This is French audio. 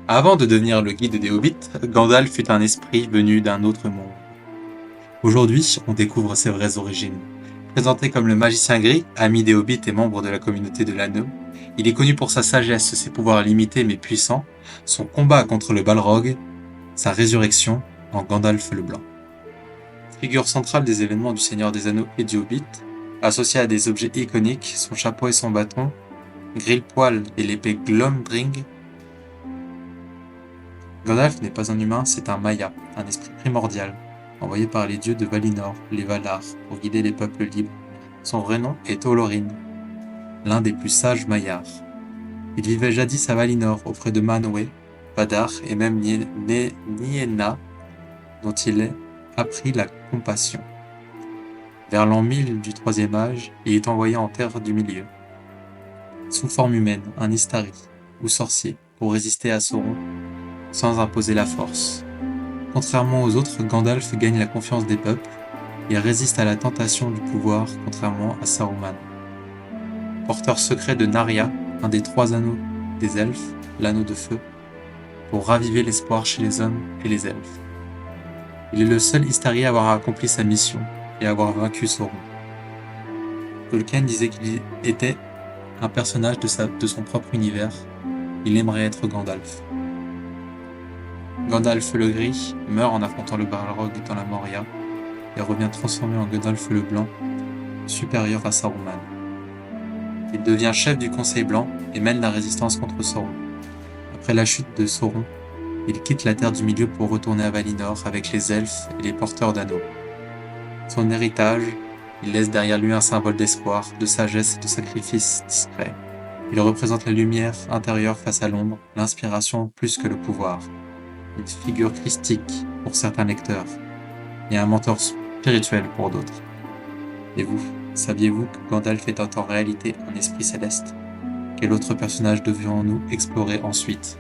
Avant de devenir le guide des Hobbits, Gandalf fut un esprit venu d'un autre monde. Aujourd'hui, on découvre ses vraies origines. Présenté comme le magicien gris, ami des Hobbits et membre de la communauté de l'Anneau, il est connu pour sa sagesse, ses pouvoirs limités mais puissants, son combat contre le Balrog, sa résurrection en Gandalf le Blanc. Figure centrale des événements du Seigneur des Anneaux et du Hobbit, associé à des objets iconiques, son chapeau et son bâton, Grille-Poil et l'épée Glomdring. Gandalf n'est pas un humain, c'est un Maya, un esprit primordial, envoyé par les dieux de Valinor, les Valar, pour guider les peuples libres. Son vrai nom est Olorin, l'un des plus sages Maillars. Il vivait jadis à Valinor, auprès de Manwë, Vadar et même Nienna, dont il a appris la compassion. Vers l'an 1000 du Troisième Âge, il est envoyé en Terre du Milieu, sous forme humaine, un Istari, ou sorcier, pour résister à Sauron, sans imposer la force. Contrairement aux autres, Gandalf gagne la confiance des peuples et résiste à la tentation du pouvoir, contrairement à Saruman. Porteur secret de Narya, un des 3 anneaux des elfes, l'anneau de feu, pour raviver l'espoir chez les hommes et les elfes. Il est le seul Istari à avoir accompli sa mission et à avoir vaincu Sauron. Tolkien disait qu'il était un personnage de son propre univers. Il aimerait être Gandalf. Gandalf le Gris meurt en affrontant le Balrog dans la Moria et revient transformé en Gandalf le Blanc, supérieur à Saruman. Il devient chef du Conseil Blanc et mène la résistance contre Sauron. Après la chute de Sauron, il quitte la Terre du Milieu pour retourner à Valinor avec les elfes et les porteurs d'anneaux. Son héritage, il laisse derrière lui un symbole d'espoir, de sagesse et de sacrifice discret. Il représente la lumière intérieure face à l'ombre, l'inspiration plus que le pouvoir. Une figure christique pour certains lecteurs et un mentor spirituel pour d'autres. Et vous, saviez-vous que Gandalf est en réalité un esprit céleste? Quel autre personnage devions-nous explorer ensuite?